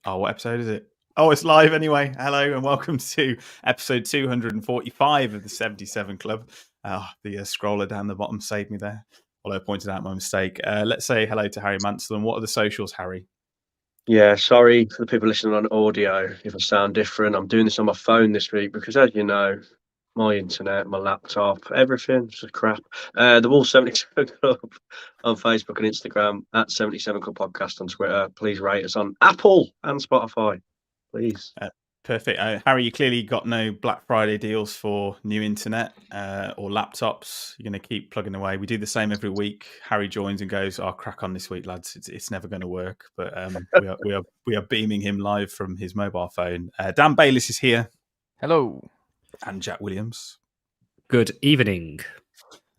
Oh, what episode is it? Oh, it's live anyway. Hello and welcome to episode 245 of the 77 Club. The scroller down the bottom saved me there, although I pointed out my mistake. Let's say hello to Harry Mansell. And what are the socials, Harry? Yeah, sorry for the people listening on audio if I sound different. I'm doing this on my phone this week because, as you know, my internet, my laptop, everything's just crap. The Wolves 77 Club on Facebook and Instagram, at 77 Club Podcast on Twitter. Please rate us on Apple and Spotify, please. Perfect. Harry, you clearly got no Black Friday deals for new internet or laptops. You're going to keep plugging away. We do the same every week. Harry joins and goes, "I'll crack on this week, lads. It's never going to work." But we are beaming him live from his mobile phone. Dan Baylis is here. Hello. And Jack Williams. Good evening.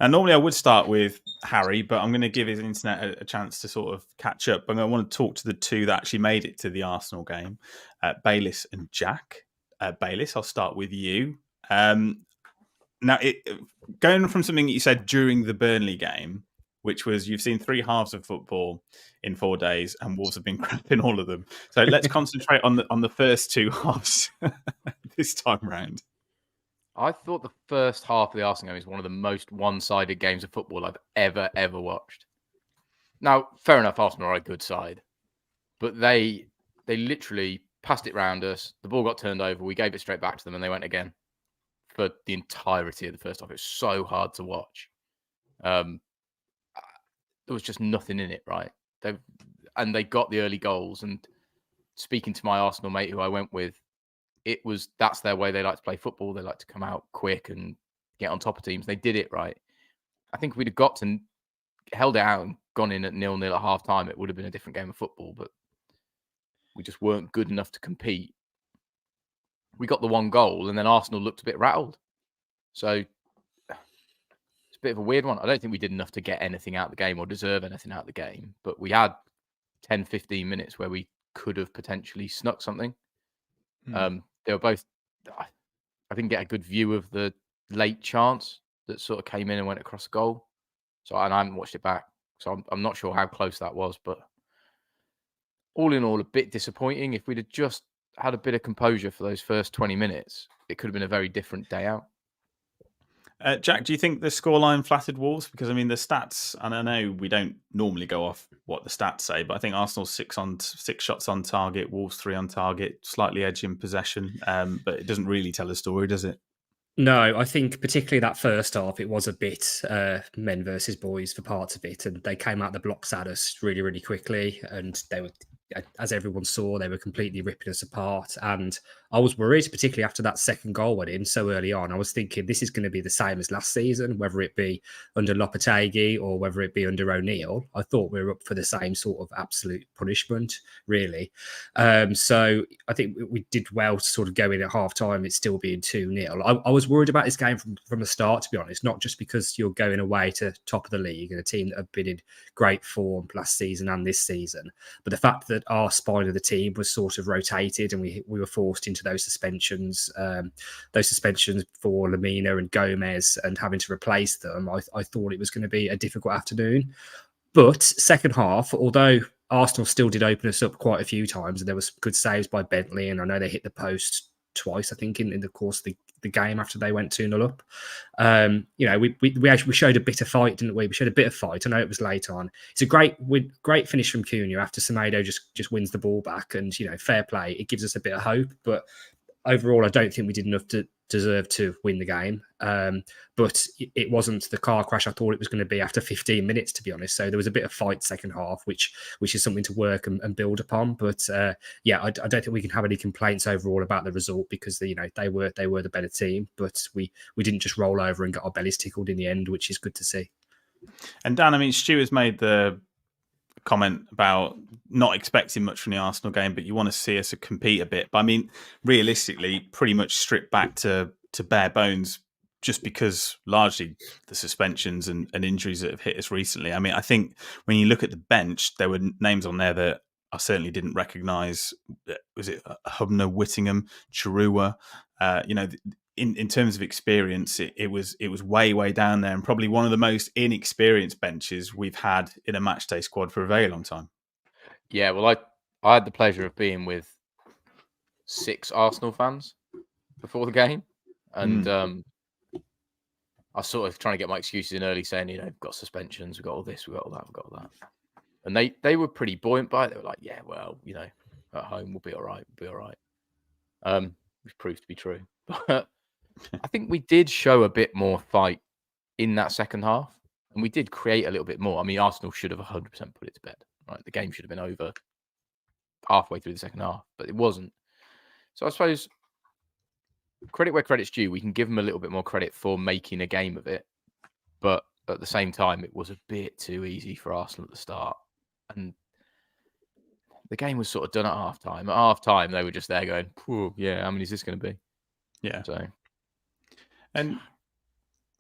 And normally I would start with Harry, but I'm going to give his internet a chance to sort of catch up. And I want to talk to the two that actually made it to the Arsenal game, Baylis and Jack. Baylis, I'll start with you. Now, going from something that you said during the Burnley game, which was you've seen 3 halves of football in 4 days, and Wolves have been crap in all of them. So let's concentrate on the first 2 halves this time round. I thought the first half of the Arsenal game is one of the most one-sided games of football I've ever watched. Now, fair enough, Arsenal are a good side, but they literally passed it round us. The ball got turned over. We gave it straight back to them, and they went again for the entirety of the first half. It was so hard to watch. There was just nothing in it, right? They got the early goals. And speaking to my Arsenal mate who I went with, that's their way. They like to play football. They like to come out quick and get on top of teams. They did it right. I think if we'd have got to held it out and gone in at 0-0 at half time, it would have been a different game of football, but we just weren't good enough to compete. We got the 1 goal and then Arsenal looked a bit rattled. So it's a bit of a weird one. I don't think we did enough to get anything out of the game or deserve anything out of the game, but we had 10, 15 minutes where we could have potentially snuck something. They were both, I didn't get a good view of the late chance that sort of came in and went across the goal. And I haven't watched it back. So I'm not sure how close that was, but all in all, a bit disappointing. If we'd have just had a bit of composure for those first 20 minutes, it could have been a very different day out. Jack, do you think the scoreline flattered Wolves? Because, I mean, the stats, and I know we don't normally go off what the stats say, but I think Arsenal 6 shots on target, Wolves 3 on target, slightly edge in possession, but it doesn't really tell a story, does it? No, I think particularly that first half, it was a bit men versus boys for parts of it, and they came out the blocks at us really, really quickly, and they were, as everyone saw, they were completely ripping us apart. And I was worried, particularly after that second goal went in so early on. I was thinking this is going to be the same as last season, whether it be under Lopetegui or whether it be under O'Neill. I thought we were up for the same sort of absolute punishment, really. So I think we did well to sort of go in at half time, it's still being 2-0. I was worried about this game from the start, to be honest, not just because you're going away to top of the league and a team that have been in great form last season and this season, but the fact that our spine of the team was sort of rotated and we were forced into those suspensions for Lamina and Gomez, and having to replace them, I thought it was going to be a difficult afternoon. But second half, although Arsenal still did open us up quite a few times, and there was good saves by Bentley, and I know they hit the post twice, I think, in the course of the game after they went 2-0 up. We showed a bit of fight, didn't we? We showed a bit of fight. I know it was late on. It's a great finish from Cunha after Semedo just wins the ball back, and fair play. It gives us a bit of hope, but overall, I don't think we did enough to deserve to win the game. But it wasn't the car crash I thought it was going to be after 15 minutes, to be honest. So there was a bit of fight second half, which is something to work and build upon. But I don't think we can have any complaints overall about the result, because they were the better team. But we didn't just roll over and get our bellies tickled in the end, which is good to see. And Dan, I mean, Stu has made the comment about not expecting much from the Arsenal game, but you want to see us compete a bit. But I mean, realistically, pretty much stripped back to bare bones, just because largely the suspensions and injuries that have hit us recently. I mean, I think when you look at the bench, there were names on there that I certainly didn't recognise. Was it Hubner, Whittingham, Chirua? In terms of experience, it was way down there, and probably one of the most inexperienced benches we've had in a matchday squad for a very long time. Yeah, well, I had the pleasure of being with 6 Arsenal fans before the game, and I was sort of trying to get my excuses in early, saying, we've got suspensions, we've got all this, we've got all that, we've got all that. And they were pretty buoyant by it. They were like, yeah, well, at home we'll be all right, which proved to be true. But I think we did show a bit more fight in that second half, and we did create a little bit more. I mean, Arsenal should have 100% put it to bed, right? The game should have been over halfway through the second half, but it wasn't. So I suppose credit where credit's due. We can give them a little bit more credit for making a game of it, but at the same time, it was a bit too easy for Arsenal at the start, and the game was sort of done at half time. At half time, they were just there going, yeah, how many is this going to be? Yeah. So, and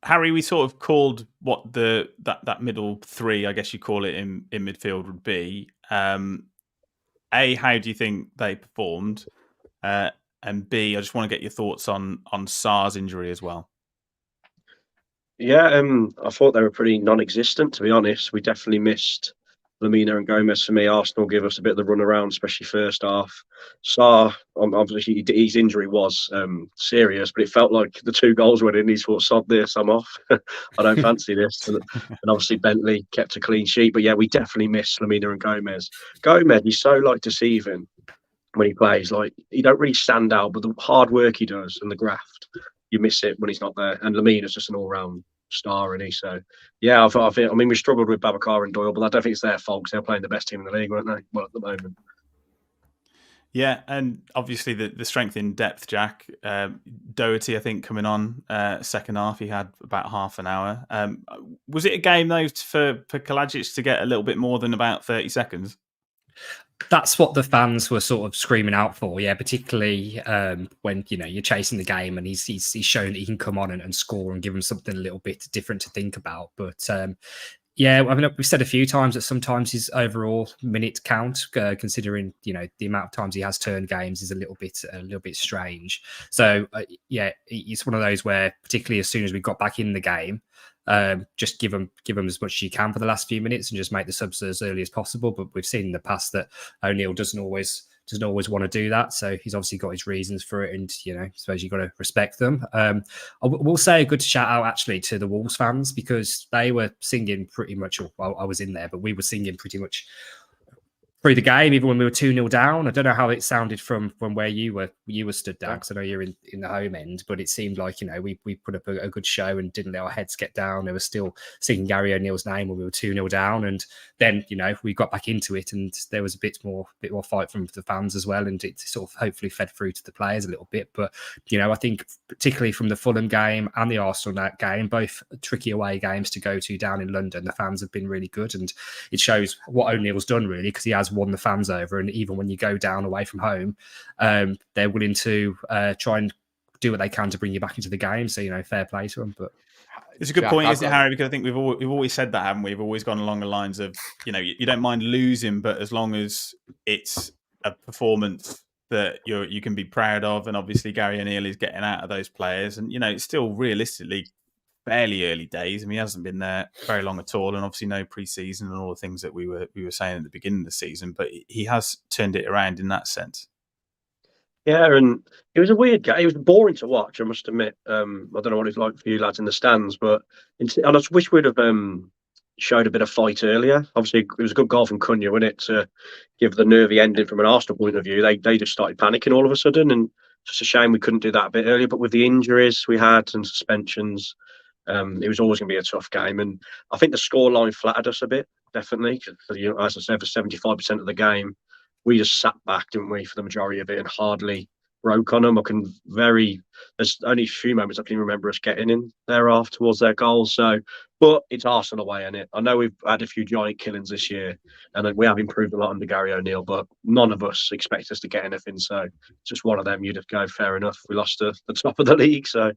Harry, we sort of called what that middle three, I guess you call it, in midfield would be. A, how do you think they performed? And B, I just want to get your thoughts on Sarr's injury as well. Yeah, I thought they were pretty non-existent, to be honest. We definitely missed Lamina and Gomez. For me, Arsenal give us a bit of the run around, especially first half. Sarr, obviously, his injury was serious, but it felt like the 2 goals went in. He thought, sod this, I'm off. I don't fancy this. And obviously, Bentley kept a clean sheet. But yeah, we definitely missed Lamina and Gomez. Gomez, he's so deceiving when he plays. Like, he don't really stand out, but the hard work he does and the graft, you miss it when he's not there. And Lamina's just an all-round star, isn't he? So, yeah, I mean, we struggled with Babacar and Doyle, but I don't think it's their fault because they're playing the best team in the league, weren't they? Well, at the moment. Yeah, and obviously the strength in depth, Jack. Doherty, I think, coming on second half, he had about half an hour. Was it a game, though, for Kalajic to get a little bit more than about 30 seconds? That's what the fans were sort of screaming out for, yeah. Particularly when you're chasing the game and he's shown that he can come on and score and give them something a little bit different to think about. But yeah, I mean, we've said a few times that sometimes his overall minute count, considering the amount of times he has turned games, is a little bit strange. So yeah, it's one of those where, particularly as soon as we got back in the game, just give them as much as you can for the last few minutes and just make the subs as early as possible. But we've seen in the past that O'Neill doesn't always want to do that. So he's obviously got his reasons for it, and I suppose you've got to respect them. I will say a good shout out actually to the Wolves fans, because they were singing pretty much. Well, I was in there, but we were singing pretty much through the game, even when we were 2-0 down. I don't know how it sounded from where you were stood down, because I know you're in the home end, but it seemed like we put up a good show and didn't let our heads get down. They were still singing Gary O'Neill's name when we were 2-0 down, and then we got back into it, and there was a bit more fight from the fans as well, and it sort of hopefully fed through to the players a little bit. But I think particularly from the Fulham game and the Arsenal game, both tricky away games to go to down in London, the fans have been really good, and it shows what O'Neill's done really, because he has won the fans over. And even when you go down away from home, they're willing to try and do what they can to bring you back into the game. So fair play to them. But it's a good point, isn't it, Harry? Because I think we've always said that, haven't we? We've always gone along the lines of you don't mind losing, but as long as it's a performance that you can be proud of. And obviously Gary O'Neill is getting out of those players, and it's still realistically fairly early days. I mean, he hasn't been there very long at all, and obviously no pre-season and all the things that we were saying at the beginning of the season. But he has turned it around in that sense. Yeah, and it was a weird game. It was boring to watch, I must admit. I don't know what it's like for you lads in the stands, but and I just wish we'd have showed a bit of fight earlier. Obviously, it was a good goal from Cunha, wasn't it, to give the nervy ending from an Arsenal point of view. They just started panicking all of a sudden, and it's just a shame we couldn't do that a bit earlier. But with the injuries we had and suspensions, it was always going to be a tough game. And I think the scoreline flattered us a bit, definitely. As I said, for 75% of the game, we just sat back, didn't we, for the majority of it, and hardly broke on them. There's only a few moments I can remember us getting in there towards their goals. So, but it's Arsenal away, isn't it? I know we've had a few giant killings this year, and then we have improved a lot under Gary O'Neill, but none of us expect us to get anything. So it's just one of them. You'd have to go, fair enough. We lost to the top of the league. So.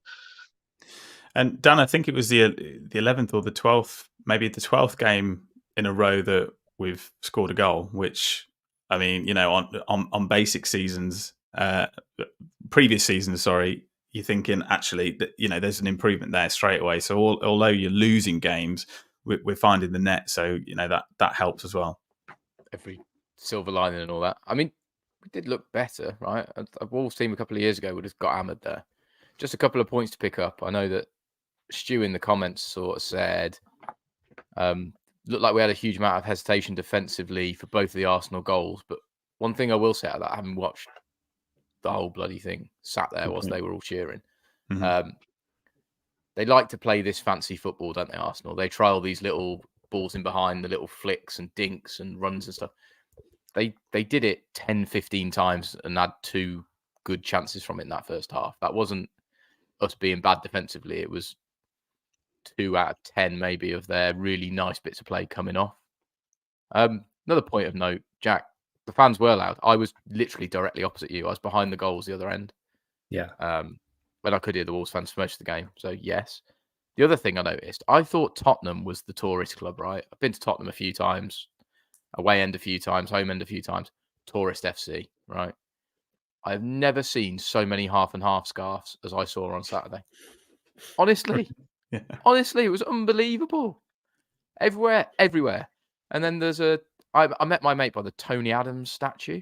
And Dan, I think it was the 11th or the 12th, maybe the 12th game in a row that we've scored a goal, which, I mean, on basic seasons, previous seasons, sorry, you're thinking actually that, there's an improvement there straight away. So although you're losing games, we're finding the net. So, that helps as well. Every silver lining and all that. I mean, did look better, right? A Wolves team a couple of years ago would have got hammered there. Just a couple of points to pick up. I know that Stu in the comments sort of said, looked like we had a huge amount of hesitation defensively for both of the Arsenal goals. But one thing I will say out of that, having watched the whole bloody thing, sat there whilst they were all cheering, they like to play this fancy football, don't they, Arsenal? They try all these little balls in behind, the little flicks and dinks and runs and stuff. They did it 10, 15 times and had 2 good chances from it in that first half. That wasn't us being bad defensively. It was 2 out of 10 maybe of their really nice bits of play coming off. Another point of note, Jack, the fans were loud. I was literally directly opposite you. I was behind the goals the other end. Yeah. But I could hear the Wolves fans for most of the game. So, yes. The other thing I noticed, I thought Tottenham was the tourist club, right? I've been to Tottenham a few times, away end a few times, home end a few times. Tourist FC, right? I've never seen so many half and half scarves as I saw on Saturday. Honestly. Yeah. Honestly, it was unbelievable. Everywhere. And then there's I met my mate by the Tony Adams statue.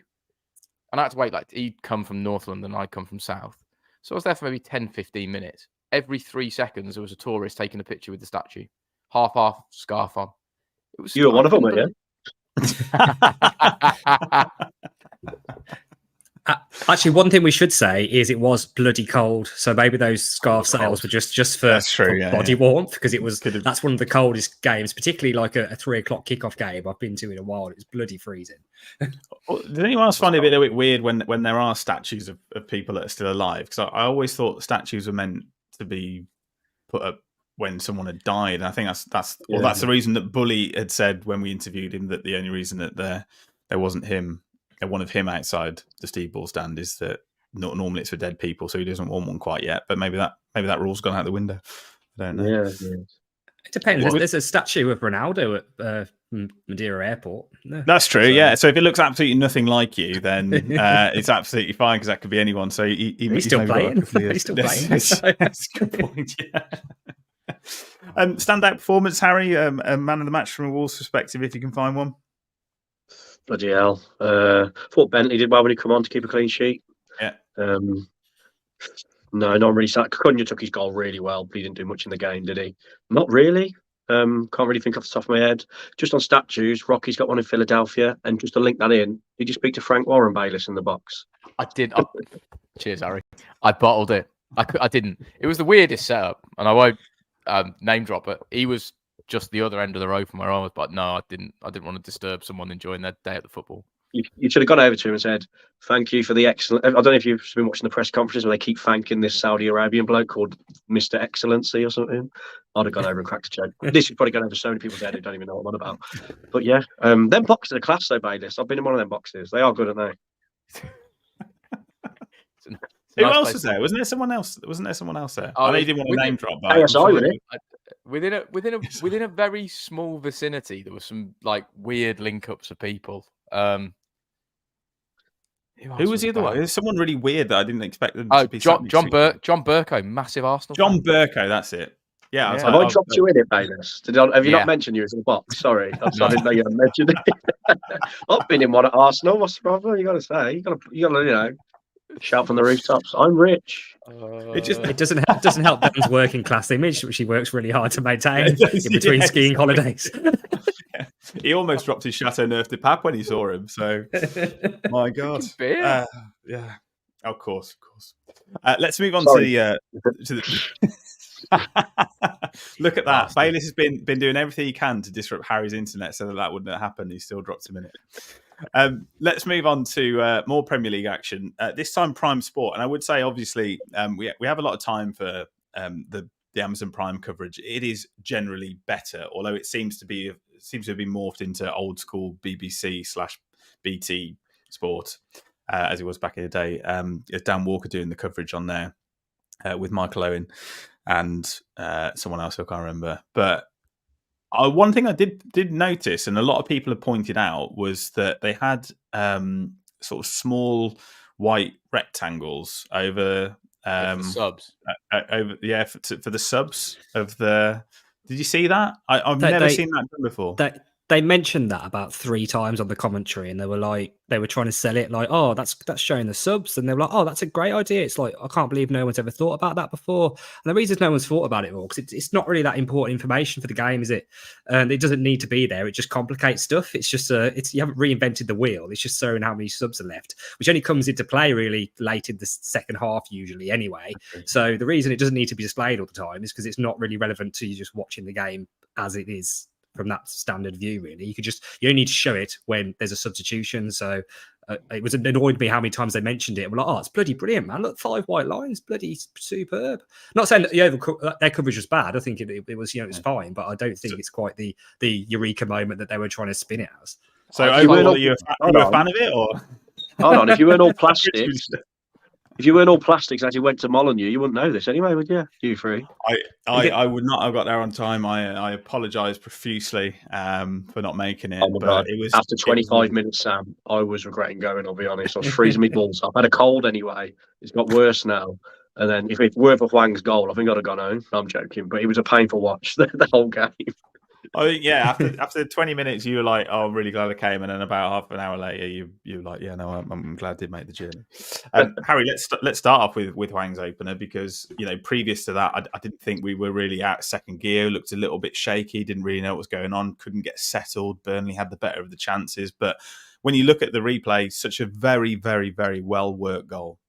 And I had to wait, like, he'd come from North London, I'd come from South. So I was there for maybe 10, 15 minutes. Every 3 seconds, there was a tourist taking a picture with the statue. Half scarf on. It was. You were one of them, weren't you? Actually, one thing we should say is it was bloody cold, so maybe those scarf sales were just for, body warmth, because it was. That's one of the coldest games, particularly like a 3 o'clock kickoff game I've been to in a while. It was bloody freezing. Did anyone else find it a bit weird when there are statues of people that are still alive? Because I always thought statues were meant to be put up when someone had died. And I think that's the reason that Bully had said when we interviewed him that the only reason that there wasn't one of him outside the Steve Ball stand is that normally it's for dead people, so he doesn't want one quite yet. But maybe that rule's gone out the window. I don't know. Yeah. It depends. There's a statue of Ronaldo at Madeira Airport. No. That's true. Yeah. So if it looks absolutely nothing like you, then it's absolutely fine, because that could be anyone. So he's still playing. He's still playing. That's a good point. Yeah. Standout performance, Harry. A man of the match from a Wolves perspective, if you can find one. Bloody hell. Thought Bentley did well when he come on to keep a clean sheet. Yeah. No, not really. Cunha took his goal really well, but he didn't do much in the game, did he? Not really. Can't really think off the top of my head. Just on statues, Rocky's got one in Philadelphia, and just to link that in, did you speak to Frank Warren Baylis in the box? I did. Cheers, Harry. I bottled it. I didn't. It was the weirdest setup, and I won't name drop, but he was just the other end of the road from where I was. But no, I didn't want to disturb someone enjoying their day at the football. You should have gone over to him and said, "Thank you for the excellent." I don't know if you've been watching the press conferences where they keep thanking this Saudi Arabian bloke called Mr. Excellency or something. I'd have gone over and cracked a joke. This has probably gone over so many people's head who don't even know what I'm on about. But yeah, them boxes are class though, Baylis. I've been in one of them boxes. They are good, aren't they? Who else was there? Wasn't there someone else? Wasn't there someone else there? I know you didn't want to name drop, but ASI, really. Within a very small vicinity, there was some like weird link-ups of people. Who was the other one? There's someone really weird that I didn't expect them to be. John Burko, massive Arsenal John fan. Burko, that's it. Yeah. Have I dropped you in it, Baylis? Have you not mentioned you as in the box? Sorry, I didn't know you had mentioned it. I've been in one at Arsenal. What's the problem? You got to say, you got to, shout from the rooftops. I'm rich. It doesn't help Ben's working class image, which he works really hard to maintain in between skiing holidays. He almost dropped his Chateau Neuf de Pape when he saw him. So, my God, yeah, of course. Let's move on to the. Look at that! Baylis has been doing everything he can to disrupt Harry's internet so that wouldn't happen. He still dropped him in it. Let's move on to more Premier League action. This time, Prime Sport, and I would say, obviously, we have a lot of time for the Amazon Prime coverage. It is generally better, although it seems to have been morphed into old school BBC/BT Sport as it was back in the day. Dan Walker doing the coverage on there with Michael Owen and someone else I can't remember, but. One thing I did notice, and a lot of people have pointed out, was that they had sort of small white rectangles over for subs. For the subs of the. Did you see that? I've never seen that done before. They mentioned that about 3 times on the commentary, and they were trying to sell it like, oh, that's showing the subs, and they were like, oh, that's a great idea. It's like, I can't believe no one's ever thought about that before. And the reason no one's thought about it more, because it's not really that important information for the game, is it? And it doesn't need to be there. It just complicates stuff. It's just you haven't reinvented the wheel. It's just showing how many subs are left, which only comes into play really late in the second half usually anyway. Okay. So the reason it doesn't need to be displayed all the time is because it's not really relevant to you just watching the game as it is. From that standard view, really, you only need to show it when there's a substitution. So it annoyed me how many times they mentioned it. We're like, oh, it's bloody brilliant, man! Look, 5 white lines, bloody superb. Not saying that their coverage was bad. I think it was, it was fine, but I don't think it's quite the eureka moment that they were trying to spin it as. So overall, are you a fan of it, or hold on? If you weren't all plastics. If you weren't all plastics as you went to Molineux, you wouldn't know this anyway, would you? You three. I would not have got there on time. I apologise profusely for not making it. Oh but it was after 25 minutes, Sam. I was regretting going. I'll be honest. I was freezing my balls off. I had a cold anyway. It's got worse now. And then if it weren't for Hwang's goal, I think I'd have gone home. I'm joking, but it was a painful watch the whole game. I think after 20 minutes you were like, oh, I'm really glad I came, and then about half an hour later you were like, yeah, no, I'm glad I did make the journey. Harry, let's start off with Hwang's opener, because previous to that I didn't think we were really out of second gear. Looked a little bit shaky, didn't really know what was going on, couldn't get settled. Burnley had the better of the chances, but when you look at the replay, such a very, very, very well worked goal.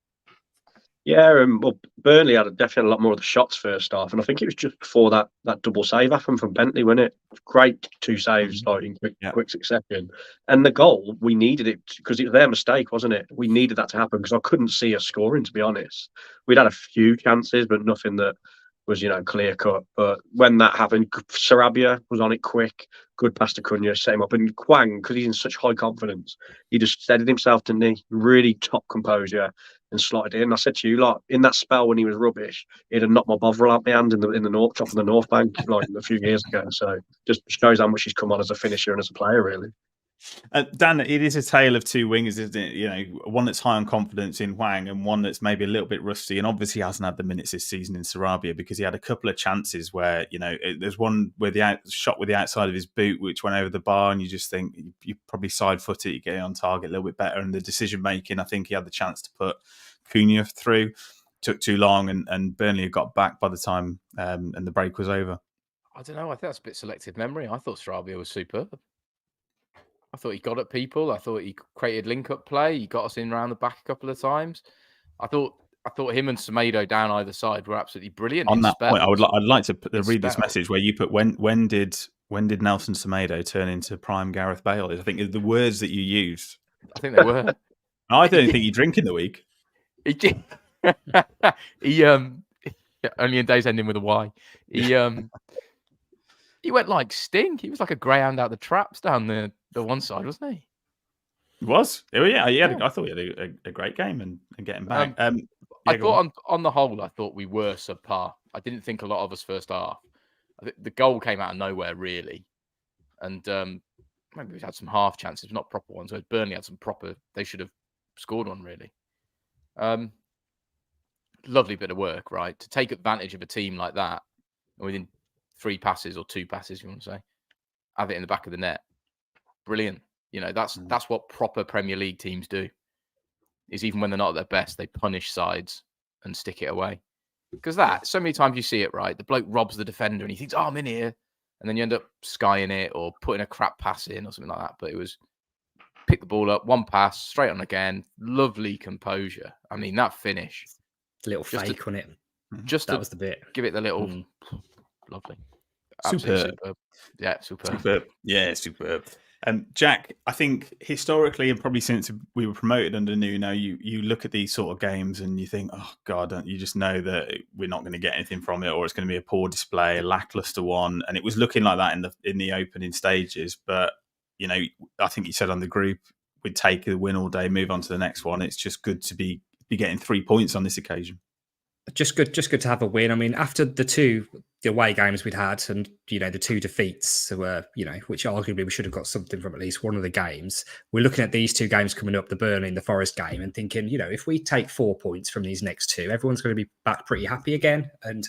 Yeah, well, Burnley had definitely a lot more of the shots first half, and I think it was just before that double save happened from Bentley, wasn't it? Great 2 saves in quick succession, and the goal, we needed it because it was their mistake, wasn't it? We needed that to happen because I couldn't see us scoring, to be honest. We'd had a few chances, but nothing that was clear cut. But when that happened, Sarabia was on it quick, good pass to Cunha, set him up, and Hwang, because he's in such high confidence, he just steadied himself, didn't he? Really top composure. And slotted in. I said to you, like in that spell when he was rubbish, he'd have knocked my Bovril out my hand in the north top of the North Bank like a few years ago. So just shows how much he's come on as a finisher and as a player, really. Dan, it is a tale of 2 wingers, isn't it? One that's high on confidence in Hwang and one that's maybe a little bit rusty, and obviously hasn't had the minutes this season in Sarabia, because he had a couple of chances where there's one where the shot with the outside of his boot which went over the bar, and you just think you probably side foot it, you get it on target a little bit better, and the decision making, I think he had the chance to put Cunha through, took too long, and Burnley had got back by the time and the break was over. I don't know. I think that's a bit selective memory. I thought Sarabia was superb. I thought he got at people. I thought he created link-up play. He got us in around the back a couple of times. I thought him and Semedo down either side were absolutely brilliant. On that point, I'd like to read this message where you put when did Nelson Semedo turn into prime Gareth Bale? I think the words that you used. I think they were. I don't think you drink in the week. He did. He only in days ending with a Y. He went like Sting. He was like a greyhound out the traps down the one side, wasn't he? He was. Yeah. I thought he had a great game and getting back. I thought on the whole, I thought we were subpar. I didn't think a lot of us first half. I think the goal came out of nowhere, really. And maybe we had some half chances, not proper ones. Whereas Burnley had some proper, they should have scored one, really. Lovely bit of work, right? To take advantage of a team like that, and within 3 passes or 2 passes, you want to say, have it in the back of the net. Brilliant. That's what proper Premier League teams do. Is even when they're not at their best, they punish sides and stick it away. Because so many times you see it, right? The bloke robs the defender and he thinks, oh, I'm in here. And then you end up skying it or putting a crap pass in or something like that. But it was pick the ball up, 1 pass, straight on again. Lovely composure. I mean, that finish. A little fake on it. That was the bit. Give it the little... Lovely. Superb. Yeah, superb. Superb. Yeah, superb. Jack, I think historically and probably since we were promoted under Nuno, you look at these sort of games and you think, oh God, you just know that we're not going to get anything from it, or it's going to be a poor display, a lackluster one. And it was looking like that in the opening stages. But I think you said on the group, we'd take the win all day, move on to the next one. It's just good to be getting 3 points on this occasion. Just good to have a win. I mean, after the 2 the away games we'd had, and the 2 defeats were, which arguably we should have got something from at least one of the games. We're looking at these 2 games coming up, the Burnley and the Forest game, and thinking, if we take 4 points from these next 2, everyone's going to be back pretty happy again. And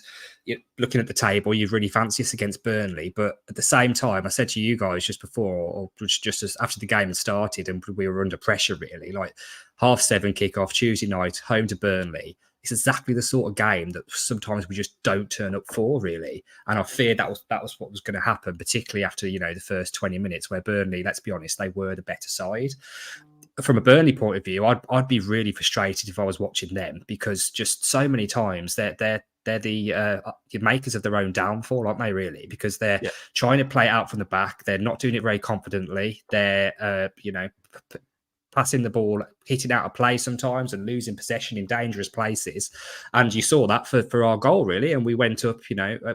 looking at the table, you'd really fancy us against Burnley. But at the same time, I said to you guys just before, or just as after the game had started, and we were under pressure really, like 7:30 kickoff Tuesday night, home to Burnley. It's exactly the sort of game that sometimes we just don't turn up for, really. And I feared that was what was going to happen, particularly after, the first 20 minutes where Burnley, let's be honest, they were the better side. From a Burnley point of view, I'd be really frustrated if I was watching them, because just so many times they're the makers of their own downfall, aren't they, really? Because they're trying to play it out from the back. They're not doing it very confidently. They're, passing the ball, hitting out of play sometimes and losing possession in dangerous places. And you saw that for our goal, really. And we went up,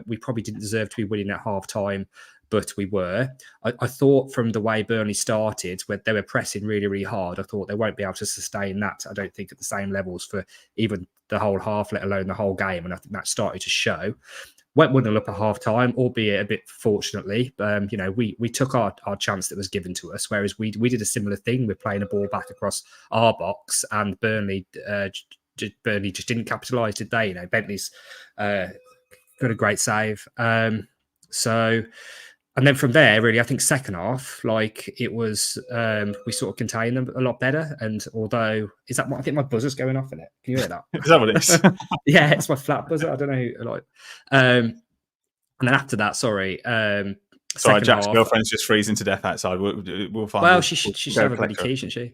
we probably didn't deserve to be winning at half time, but we were. I thought from the way Burnley started, where they were pressing really, really hard, I thought they won't be able to sustain that, I don't think, at the same levels for even the whole half, let alone the whole game. And I think that started to show. Went 1-0 up at half time, albeit a bit fortunately. We took our chance that was given to us, whereas we did a similar thing. We're playing a ball back across our box, and Burnley just didn't capitalise, did they? Bentley's got a great save. And then from there, really, I think second half, it was, we sort of contained them a lot better. And although, I think my buzzer's going off in it. Can you hear that? Is that what it is? Yeah, it's my flat buzzer. I don't know. And then after that, sorry. Sorry, Jack's girlfriend's just freezing to death outside. We'll find. Well, she should have a bloody key, shouldn't she?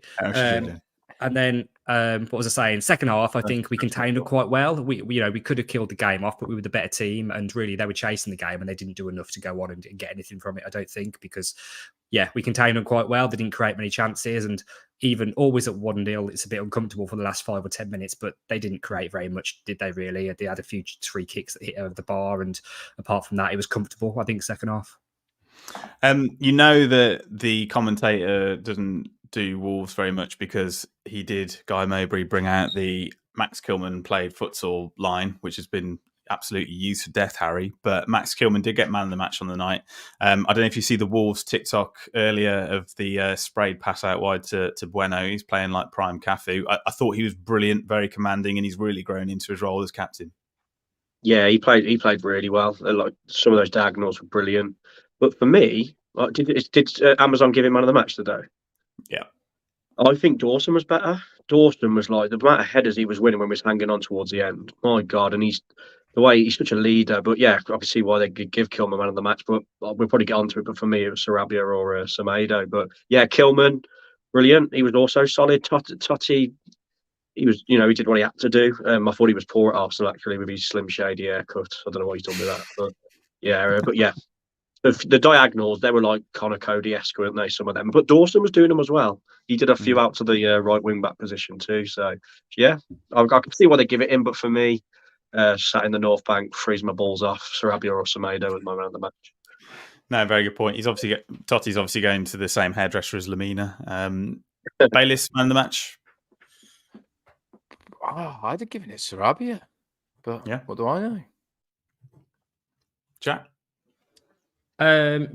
And then, what was I saying? Second half, I think we contained it quite well. We could have killed the game off, but we were the better team, and really they were chasing the game, and they didn't do enough to go on and get anything from it, I don't think, because we contained them quite well. They didn't create many chances, and even always at 1-0, it's a bit uncomfortable for the last 5 or 10 minutes, but they didn't create very much, did they really? They had a few free kicks that hit over the bar, and apart from that, it was comfortable, I think, second half. That the commentator doesn't do Wolves very much because he did, Guy Mowbray, bring out the Max Kilman played futsal line, which has been absolutely used for death, Harry. But Max Kilman did get man of the match on the night. I don't know if you see the Wolves TikTok earlier of the sprayed pass out wide to Bueno. He's playing like prime Cafu. I thought he was brilliant, very commanding, and he's really grown into his role as captain. Yeah, he played really well. Like some of those diagonals were brilliant. But for me, did Amazon give him man of the match today? Yeah. I think Dawson was better. Dawson was like, the amount of headers he was winning when he was hanging on towards the end. My God, and he's such a leader. But yeah, I can see why they could give Kilman man of the match. But we'll probably get onto it. But for me, it was Sarabia or Semedo. But yeah, Kilman, brilliant. He was also solid. Totti, he was, he did what he had to do. I thought he was poor at Arsenal actually with his slim shady haircut. I don't know what he's done with that, but yeah. The diagonals, they were like Connor Cody-esque, weren't they, some of them? But Dawson was doing them as well. He did a few out to the right wing-back position too. So, yeah, I can see why they give it in. But for me, sat in the North Bank, freeze my balls off, Sarabia or Semedo was my man of the match. No, very good point. Totti's obviously going to the same hairdresser as Lamina. Baylis, man of the match? I'd have given it Sarabia. But what do I know? Jack? I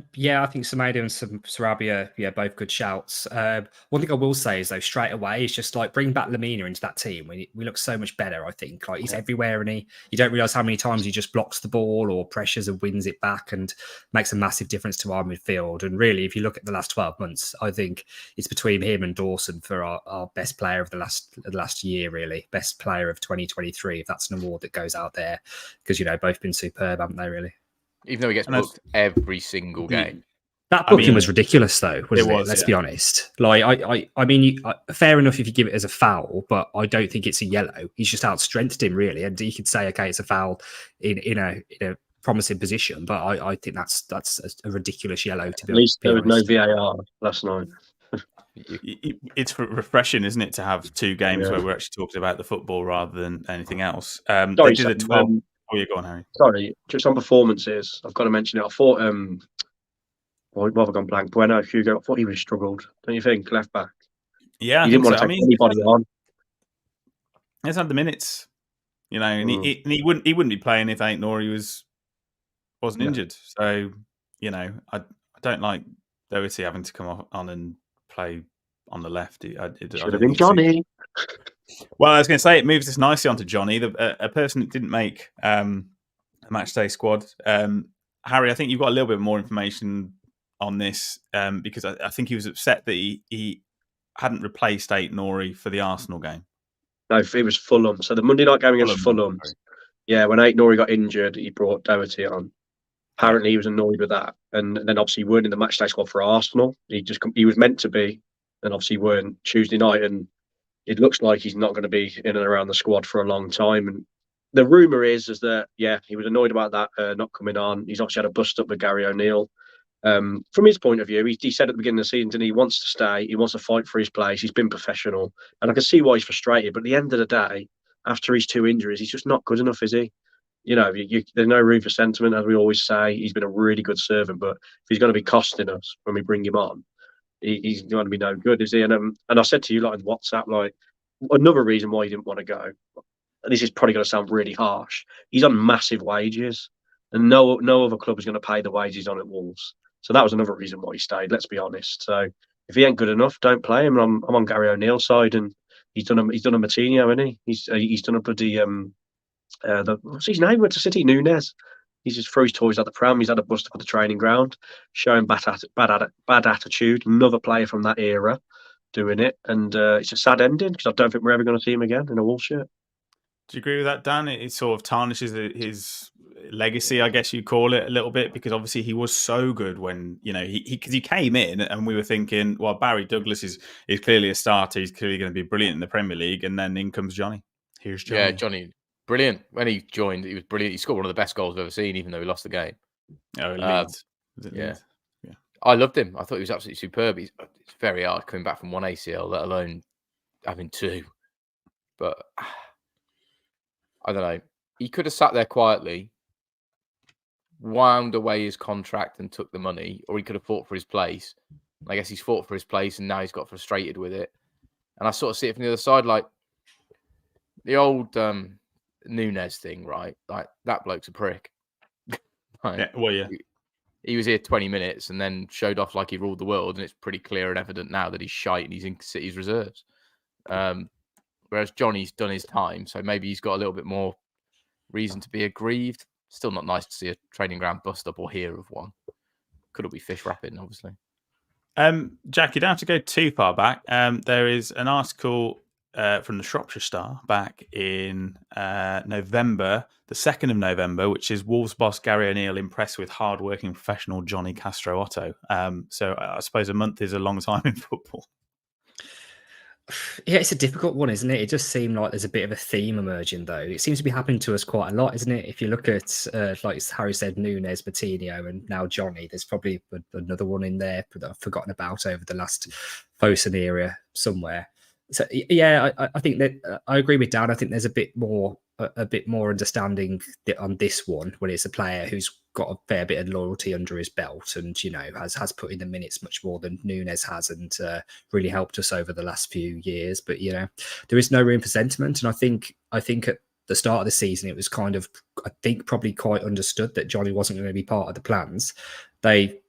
think Semedo and Sarabia, both good shouts. One thing I will say is, though, straight away, is just like bring back Lamina into that team. We look so much better, I think. Like he's everywhere, and you don't realise how many times he just blocks the ball or pressures and wins it back, and makes a massive difference to our midfield. And really, if you look at the last 12 months, I think it's between him and Dawson for our best player of the last year, really. Best player of 2023, if that's an award that goes out there, because, both been superb, haven't they, really? Even though he gets booked every single game. That booking was ridiculous, though, wasn't it? Let's be honest. Like, I mean, fair enough if you give it as a foul, but I don't think it's a yellow. He's just outstrengthed him, really. And you could say, okay, it's a foul in a promising position, but I think that's a ridiculous yellow, to be honest. At least there was no VAR last night. It's refreshing, isn't it, to have 2 games where we're actually talking about the football rather than anything else. Sorry, they did a 12... Oh, you're going, Harry. Sorry, just on performances, I've got to mention it. I thought, I've gone blank. Bueno, Hugo, I thought he really struggled. Don't you think, left back? Yeah, he didn't want to take anybody on. He's had the minutes, and he wouldn't be playing if Ain't Nori was wasn't injured. So, I don't like Doherty having to come on and play on the left. Should have been Jonny. Well, I was going to say, it moves us nicely onto Jonny, a person that didn't make a matchday squad. Harry, I think you've got a little bit more information on this because I think he was upset that he hadn't replaced Ait-Nouri for the Arsenal game. No, it was Fulham. So the Monday night game against Fulham. Yeah, when Ait-Nouri got injured, he brought Doherty on. Apparently, he was annoyed with that, and then obviously he weren't in the matchday squad for Arsenal. He was meant to be, and obviously weren't Tuesday night, and it looks like he's not going to be in and around the squad for a long time. And the rumor is that he was annoyed about that not coming on. He's obviously had a bust up with Gary O'Neill. From his point of view, he said at the beginning of the season, didn't he? He wants to stay. He wants to fight for his place. He's been professional, and I can see why he's frustrated. But at the end of the day, after his 2 injuries, he's just not good enough, is he? There's no room for sentiment, as we always say. He's been a really good servant, but if he's going to be costing us when we bring him on, he's going to be no good, is he? And I said to you, like, in WhatsApp, like, another reason why he didn't want to go, and this is probably going to sound really harsh, he's on massive wages, and no other club is going to pay the wages he's on at Wolves. So that was another reason why he stayed, let's be honest. So if he ain't good enough, don't play him. I'm on Gary O'Neill's side, and he's done a Matinho, hasn't he? He's done a bloody what's his name? Went to City, Nunes. He's just threw his toys at the pram. He's had a bust up at the training ground, showing bad attitude. Another player from that era doing it, and it's a sad ending because I don't think we're ever going to see him again in a Wolves shirt. Do you agree with that, Dan? It sort of tarnishes his legacy, I guess you call it, a little bit, because obviously he was so good when he came in and we were thinking, well, Barry Douglas is clearly a starter. He's clearly going to be brilliant in the Premier League, and then in comes Jonny. Here's Jonny. Yeah, Jonny. Brilliant. When he joined, he was brilliant. He scored one of the best goals I've ever seen, even though he lost the game. Oh, Leeds. Yeah. I loved him. I thought he was absolutely superb. It's very hard coming back from one ACL, let alone having 2. But I don't know. He could have sat there quietly, wound away his contract and took the money, or he could have fought for his place. I guess he's fought for his place, and now he's got frustrated with it. And I sort of see it from the other side, like the old Nunes thing, right? Like, that bloke's a prick. He was here 20 minutes and then showed off like he ruled the world, and it's pretty clear and evident now that he's shite and he's in City's reserves. Whereas Jonny's done his time, so maybe he's got a little bit more reason to be aggrieved. Still not nice to see a training ground bust up or hear of one. Could all be fish wrapping, obviously. Jack, you don't have to go too far back. There is an article from the Shropshire Star back in November, the 2nd of November, which is Wolves boss Gary O'Neill impressed with hard-working professional Jonny Castro-Otto. So I suppose a month is a long time in football. Yeah, it's a difficult one, isn't it? It just seemed like there's a bit of a theme emerging, though. It seems to be happening to us quite a lot, isn't it? If you look at, like Harry said, Nunes, Matinho, and now Jonny, there's probably another one in there that I've forgotten about over the last Fosun era somewhere. So yeah, I think that I agree with Dan. I think there's a bit more understanding on this one when it's a player who's got a fair bit of loyalty under his belt, and has put in the minutes much more than Nunes has, and really helped us over the last few years. But there is no room for sentiment, and I think at the start of the season it was kind of, I think, probably quite understood that Jonny wasn't going to be part of the plans.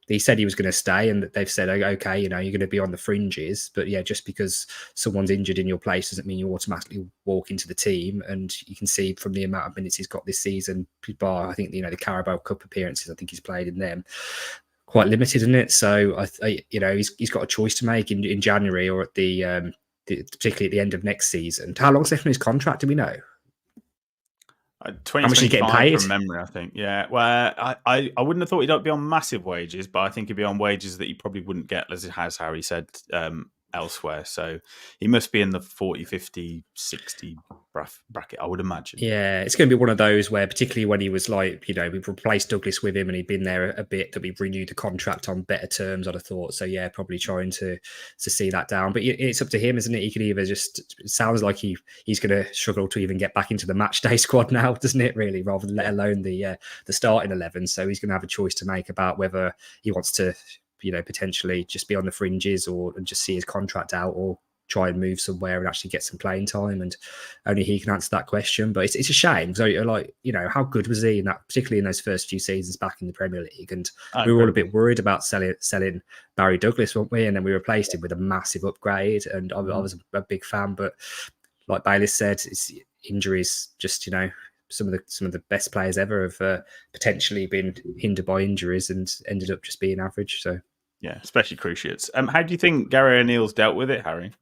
He said he was going to stay, and they've said, okay, you're going to be on the fringes. But yeah, just because someone's injured in your place doesn't mean you automatically walk into the team. And you can see from the amount of minutes he's got this season, bar, I think, the Carabao Cup appearances, I think he's played in them, quite limited, isn't it? So, he's got a choice to make in January or at particularly at the end of next season. How long's left on his contract, do we know? 20, how much is he getting paid? From memory, I think. Yeah. Well, I wouldn't have thought he'd be on massive wages, but I think he'd be on wages that he probably wouldn't get, as Harry said, elsewhere. So he must be in the 40, 50, 60 bracket, I would imagine. Yeah, it's going to be one of those where, particularly when he was like, we've replaced Douglas with him and he'd been there a bit, that we've renewed the contract on better terms, I'd have thought. So yeah, probably trying to see that down. But it's up to him, isn't it? He could either it sounds like he's going to struggle to even get back into the match day squad now, doesn't it, really, rather than let alone the starting 11. So he's going to have a choice to make about whether he wants to potentially just be on the fringes or just see his contract out, or try and move somewhere and actually get some playing time, and only he can answer that question. But it's a shame. So, like, you know, how good was he in that, particularly in those first few seasons back in the Premier League? And we were all a bit worried about selling Barry Douglas, weren't we? And then we replaced him with a massive upgrade, and I was a big fan. But like Baylis said, it's injuries. Just, you know, some of the best players ever have potentially been hindered by injuries and ended up just being average. So. Yeah, especially cruciates. How do you think Gary O'Neill's dealt with it, Harry?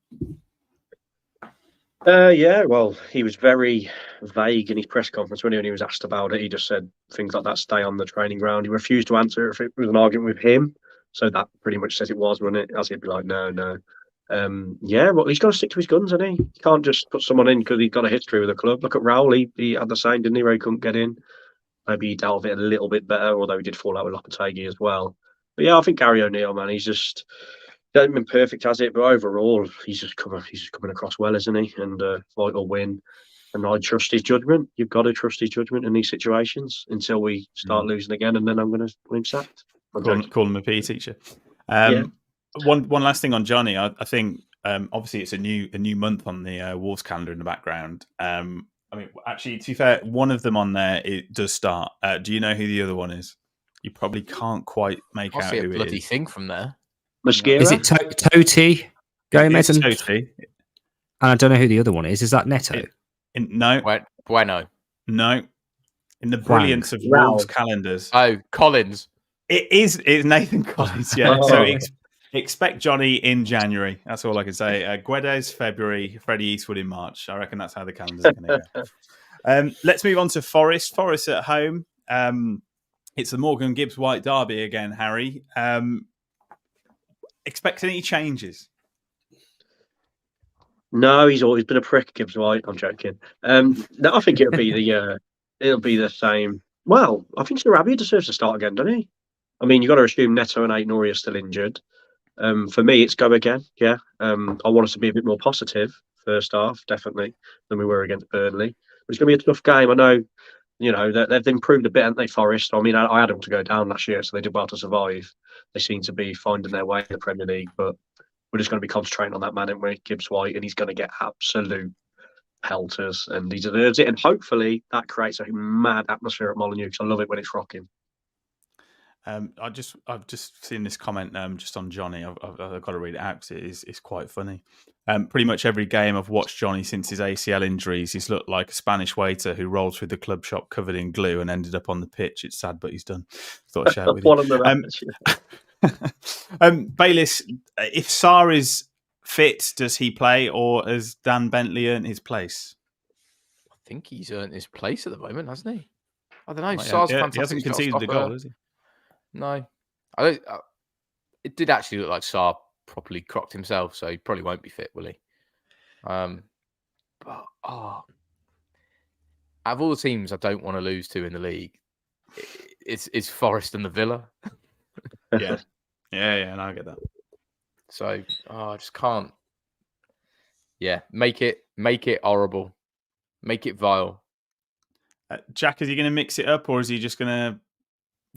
Yeah, well, he was very vague in his press conference when he was asked about it. He just said things like that, stay on the training ground. He refused to answer if it was an argument with him. So that pretty much says it was, wasn't it? As he'd be like, no. Yeah, well, he's got to stick to his guns, hasn't he? He can't just put someone in because he's got a history with the club. Look at Raul. He had the same, didn't he, where he couldn't get in. Maybe he dealt with it a little bit better, although he did fall out with Lopetegui as well. But yeah, I think Gary O'Neill, man, he hasn't been perfect, has it? But overall, he's just coming across well, isn't he? And vital win. And I trust his judgment. You've got to trust his judgment in these situations until we start losing again, and then I'm going to win sacked. Call him a PE teacher. One last thing on Jonny. I think obviously it's a new month on the Wolves calendar in the background. I mean, actually, to be fair, one of them on there it does start. Do you know who the other one is? You probably can't quite make out who it is. I see a bloody thing from there. Mascara? Is it Totti? Gomez and Totti. And I don't know who the other one is. Is that Neto? No. Bueno. No. In the brilliance of Wolves calendars. Oh, Collins. It's Nathan Collins, yeah. So expect Jonny in January. That's all I can say. Guedes, February, Freddie Eastwood in March. I reckon that's how the calendars are going to go. Let's move on to Forest. Forest at home. It's the Morgan Gibbs White derby again, Harry. Expect any changes? No, he's always been a prick, Gibbs White. I'm joking. No, I think it'll be the same. Well, I think Sarabia deserves to start again, doesn't he? I mean, you've got to assume Neto and Aït-Nouri are still injured. For me, it's go again. Yeah. I want us to be a bit more positive first half, definitely, than we were against Burnley. But it's going to be a tough game. I know. You know, they've improved a bit, haven't they, Forest? I mean, I had them to go down last year, so they did well to survive. They seem to be finding their way in the Premier League, but we're just going to be concentrating on that man, aren't we, Gibbs White, and he's going to get absolute pelters, and he deserves it. And hopefully that creates a mad atmosphere at Molineux, because I love it when it's rocking. I've just seen this comment just on Jonny. I've got to read it out because it's quite funny. Pretty much every game I've watched Jonny since his ACL injuries, he's looked like a Spanish waiter who rolled through the club shop covered in glue and ended up on the pitch. It's sad, but he's done. Thought I'd share it with you. Baylis, if Sarr is fit, does he play, or has Dan Bentley earned his place? I think he's earned his place at the moment, hasn't he? I don't know. Sarr's fantastic. He hasn't conceded the goal, has he? No, I don't. It did actually look like Sarr properly crocked himself, so he probably won't be fit, will he? But out of all the teams I don't want to lose to in the league, it's Forest and the Villa. yeah, and I get that. So I just can't. Yeah, make it horrible, make it vile. Jack, is he going to mix it up, or is he just going to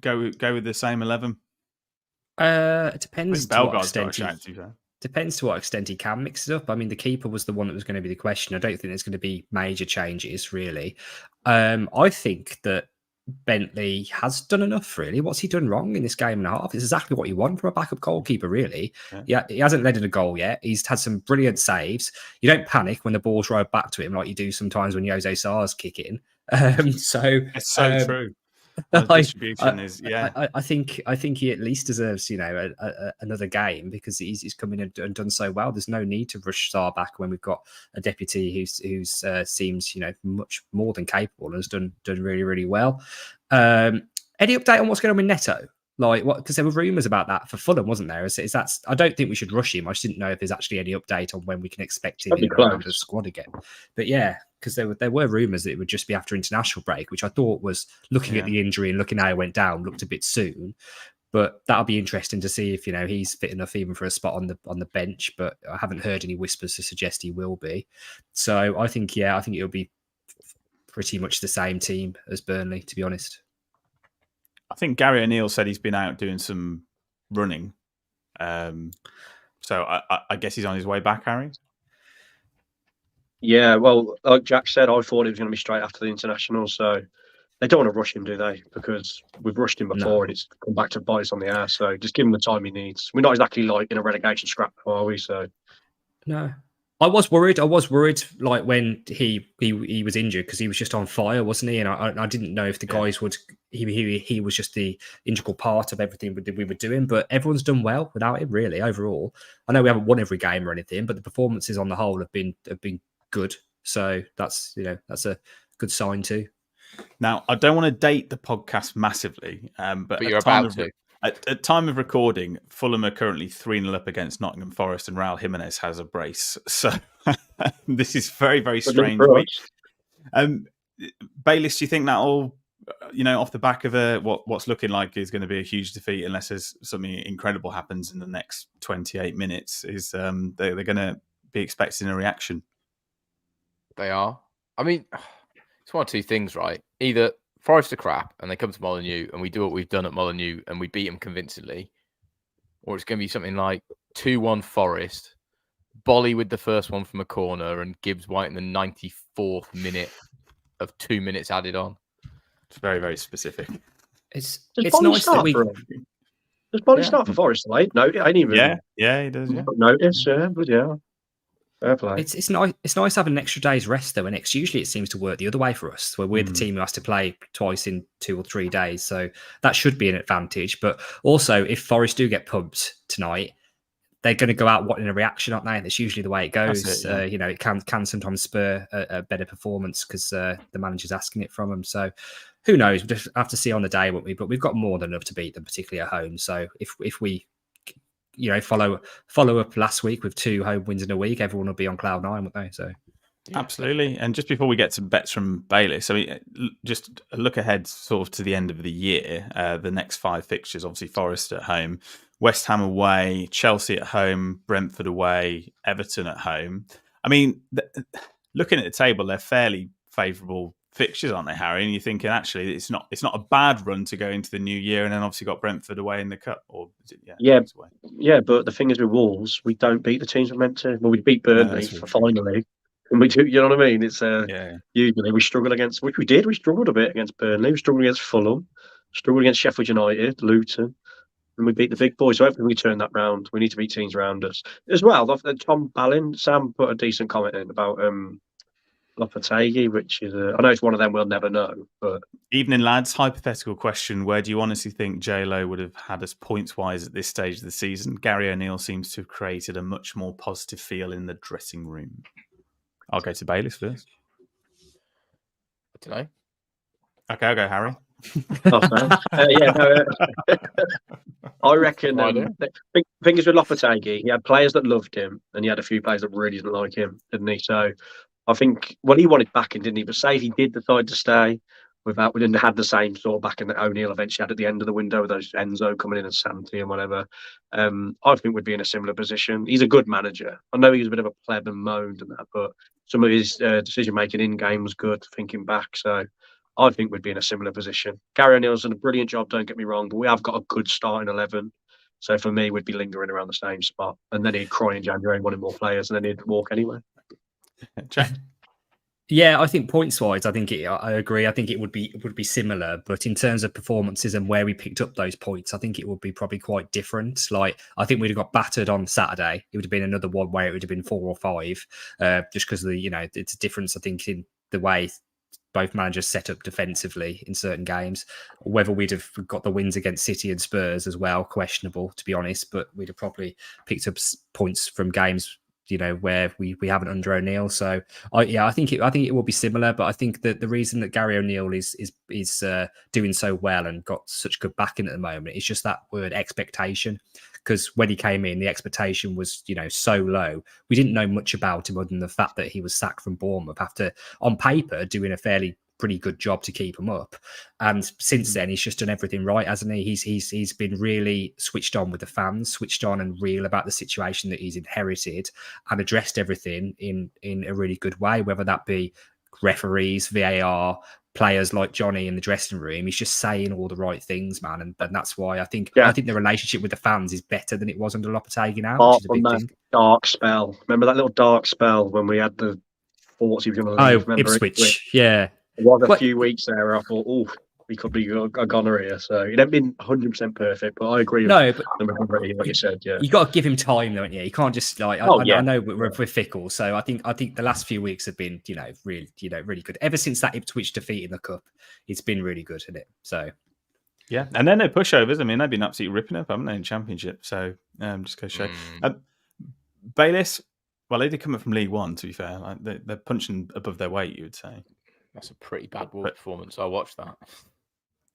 go with the same 11? It depends to what extent. Depends to what extent he can mix it up. I mean, the keeper was the one that was going to be the question. I don't think there's going to be major changes, really. I think that Bentley has done enough, really. What's he done wrong in this game and a half? It's exactly what you want from a backup goalkeeper, really. Yeah, he hasn't led in a goal yet. He's had some brilliant saves. You don't panic when the ball's rolled back to him like you do sometimes when Jose Sarr's kick in. It's so true. Distribution is I think he at least deserves another game because he's come in and done so well. There's no need to rush Sarr back when we've got a deputy who's seems much more than capable and has done really, really well. Any update on what's going on with Neto? Like what? Because there were rumours about that for Fulham, wasn't there? Is that? I don't think we should rush him. I just didn't know if there's actually any update on when we can expect him around the squad again. But yeah, because there were rumours that it would just be after international break, which I thought was looking at the injury and looking how it went down looked a bit soon. But that'll be interesting to see if he's fit enough even for a spot on the bench. But I haven't heard any whispers to suggest he will be. So I think it'll be pretty much the same team as Burnley, to be honest. I think Gary O'Neill said he's been out doing some running. So I guess he's on his way back, Harry? Yeah, well, like Jack said, I thought it was going to be straight after the international, so they don't want to rush him, do they? Because we've rushed him before No. and it's come back to bite us on the ass. So just give him the time he needs. We're not exactly like in a relegation scrap, are we? So No. I was worried. Like when he was injured because he was just on fire, wasn't he? And I didn't know if the guys would. He was just the integral part of everything we were doing. But everyone's done well without him, really. Overall, I know we haven't won every game or anything, but the performances on the whole have been good. So that's a good sign too. Now, I don't want to date the podcast massively, but you're about to. At time of recording, Fulham are currently 3-0 up against Nottingham Forest, and Raul Jimenez has a brace. So this is very, very strange week. Baylis, do you think that'll, off the back of what's looking like is going to be a huge defeat, unless there's something incredible happens in the next 28 minutes, is they're going to be expecting a reaction? They are. I mean, it's one of two things, right? Either Forest are crap and they come to Molineux and we do what we've done at Molineux and we beat them convincingly, or it's going to be something like 2-1 Forest, Bolly with the first one from a corner and Gibbs White in the 94th minute of 2 minutes added on. It's very, very specific. It's nice that we... Does Bolly start for Forest late? No, I ain't even... Yeah, he does. Yeah. Notice, but yeah. Fair play. It's nice having an extra day's rest though, and usually it seems to work the other way for us, where we're the team who has to play twice in 2 or 3 days. So that should be an advantage. But also, if Forest do get pumped tonight, they're going to go out wanting a reaction, aren't they? That's usually the way it goes. It can sometimes spur a better performance because the manager's asking it from them. So who knows? We'll just have to see on the day, won't we? But we've got more than enough to beat them, particularly at home. So if we follow up last week with 2 home wins in a week, everyone will be on cloud 9, won't they? So absolutely. And just before we get to bets from Baylis, I mean, just a look ahead sort of to the end of the year. The next 5 fixtures, obviously Forest at home, West Ham away, Chelsea at home, Brentford away, Everton at home. I mean, looking at the table, they're fairly favourable fixtures, aren't they, Harry? And you're thinking, actually, it's not a bad run to go into the new year, and then obviously got Brentford away in the cup, or is it? Yeah. But the thing is, with Wolves, we don't beat the teams we're meant to. Well, we beat Burnley finally, and we do. You know what I mean? It's usually we struggle against, which we did. We struggled a bit against Burnley. We struggled against Fulham. Struggled against Sheffield United, Luton. And we beat the big boys. So hopefully we turn that round. We need to beat teams around us as well. Tom Ballin, Sam put a decent comment in about Lopetegui, which is I know it's one of them we'll never know. But evening, lads. Hypothetical question: where do you honestly think J-Lo would have had us points-wise at this stage of the season? Gary O'Neill seems to have created a much more positive feel in the dressing room. I'll go to Baylis first. I don't know. Okay, I'll go Harry. I reckon the thing is with Lopetegui, he had players that loved him and he had a few players that really didn't like him, didn't he? So I think, he wanted backing, didn't he? But say he did decide to stay, we didn't have the same sort of backing that O'Neill eventually had at the end of the window with those Enzo coming in and Santi and whatever. I think we'd be in a similar position. He's a good manager. I know he was a bit of a pleb and moaned and that, but some of his decision making in game was good, thinking back. So I think we'd be in a similar position. Gary O'Neill's done a brilliant job, don't get me wrong, but we have got a good starting 11. So for me, we'd be lingering around the same spot. And then he'd cry in January, wanting more players, and then he'd walk anyway. Yeah, I think points-wise, I agree. I think it would be similar, but in terms of performances and where we picked up those points, I think it would be probably quite different. Like, I think we'd have got battered on Saturday. It would have been another one where it would have been 4 or 5, just because of it's a difference, I think, in the way both managers set up defensively in certain games. Whether we'd have got the wins against City and Spurs as well, questionable, to be honest, but we'd have probably picked up points from games where we haven't under O'Neill. So I think it will be similar, but I think that the reason that Gary O'Neill is doing so well and got such good backing at the moment is just that word expectation. Because when he came in, the expectation was so low. We didn't know much about him other than the fact that he was sacked from Bournemouth after, on paper, doing a pretty good job to keep him up. And since then, he's just done everything right, hasn't he? He's been really switched on with the fans, switched on and real about the situation that he's inherited, and addressed everything in a really good way, whether that be referees, VAR, players like Johnny in the dressing room. He's just saying all the right things, man. And that's why I think the relationship with the fans is better than it was under Lopetegui now, which is a big thing. Dark spell. Remember that little dark spell when we had the thought he was going to leave. Oh, Ipswich. Yeah. There was a What- few weeks there where I thought, oh, he could be a goner here. So it hasn't been 100% perfect, but I agree with No, but what you said. Yeah. you got to give him time, don't you? You can't just like. I know we're fickle, so I think the last few weeks have been, really good. Ever since that Ipswich defeat in the cup, it's been really good, isn't it? So Yeah, and then no pushovers. I mean, they've been absolutely ripping up, haven't they, in Championship? So just go show. Baylis, well, they did come up from League One. To be fair, like they're punching above their weight. You would say That's a pretty bad Wolves performance. I watched that.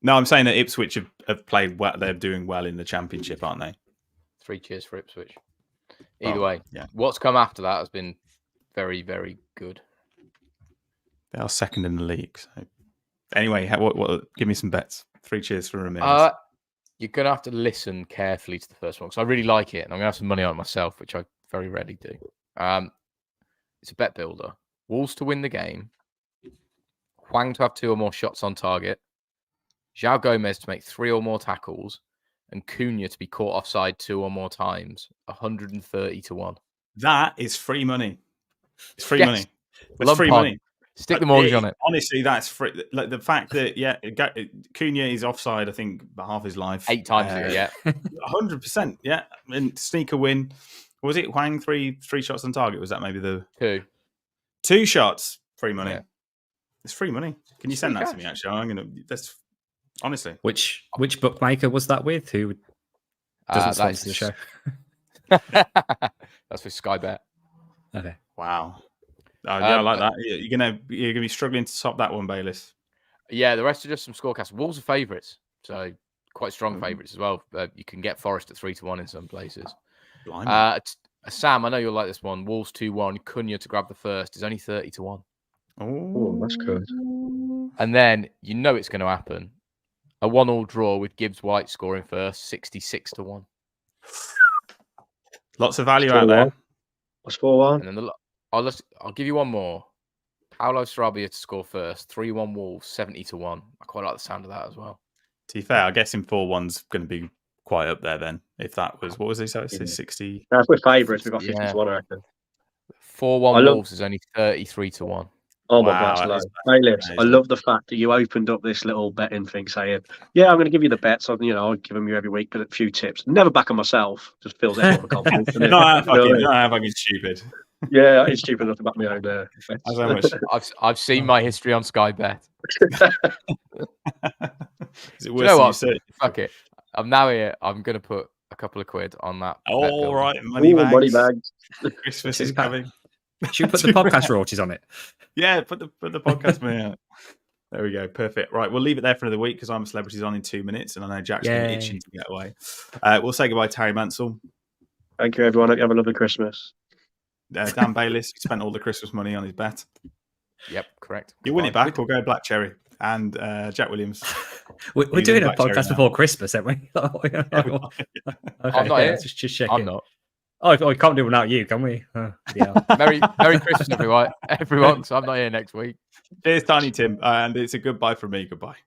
No, I'm saying that Ipswich have played well. They're doing well in the Championship, aren't they? 3 cheers for Ipswich. Either way, yeah. What's come after that has been very, very good. They are second in the league. So anyway, what? Give me some bets. 3 cheers for Ramirez. You're going to have to listen carefully to the first one because I really like it and I'm going to have some money on it myself, which I very rarely do. It's a bet builder. Wolves to win the game. Hwang to have 2 or more shots on target. João Gomez to make 3 or more tackles. And Cunha to be caught offside 2 or more times. 130 to 1. That is free money. It's free Yes. money. It's free money. Stick the mortgage on it. Honestly, that's free. Like the fact that Cunha is offside, I think, about half his life. 8 times ago, yeah. 100%. Yeah, and sneaker win. Was it Hwang 3 shots on target? Was that maybe the 2 shots? Free money. Yeah. It's free money. Can you send that to me? Actually, I'm gonna. That's honestly. Which bookmaker was that with? Who doesn't sponsor the show? That's with Sky Bet. Okay. Wow. Oh, yeah, I like that. You're gonna be struggling to top that one, Baylis. Yeah, the rest are just some scorecasts. Wolves are favourites, so quite strong favourites as well. You can get Forest at 3-1 in some places. Sam, I know you'll like this one. Wolves 2-1. Cunha to grab the first is only 30 to 1. Oh, that's good. And then you know it's going to happen. A 1-1 draw with Gibbs White scoring first, 66 to 1. Lots of value out there. What's 4-1? And then I'll give you one more. Paulo Sarabia to score first, 3-1 Wolves, 70 to 1. I quite like the sound of that as well. To be fair, I guess in 4-1's going to be quite up there then. If that was, what was he say? 60. If we're favourites, we've got 50 to 1, I reckon. 4-1 Wolves is only 33 to 1. Oh my God, that's low. Baylis, I love the fact that you opened up this little betting thing saying, yeah, I'm going to give you the bets. I'll give them you every week, but a few tips. Never back on myself. Just fills everyone with confidence. Not fucking stupid. Yeah, it's stupid enough to back my own I've seen my history on Sky Bet. Is it worse you know what? than you Fuck it. I'm now here. I'm going to put a couple of quid on that. All right, money bags. Christmas is coming. Should we put the podcast royalties on it? Yeah, put the podcast money on it. There we go. Perfect. Right, we'll leave it there for another week because I'm a Celebrities on in 2 minutes and I know Jack's going to be itching to get away. We'll say goodbye to Harry Mansell. Thank you, everyone. Hope you have a lovely Christmas. Dan Baylis spent all the Christmas money on his bet. Yep, correct. You win it back, we'll go Black Cherry. And Jack Williams. We're doing a podcast before Christmas, aren't we? Okay, I'm not here. Just check I'm it. not. Oh, we can't do it without you, can we? Yeah. Merry Christmas, everyone. So I'm not here next week. Cheers, Tiny Tim. And it's a goodbye from me. Goodbye.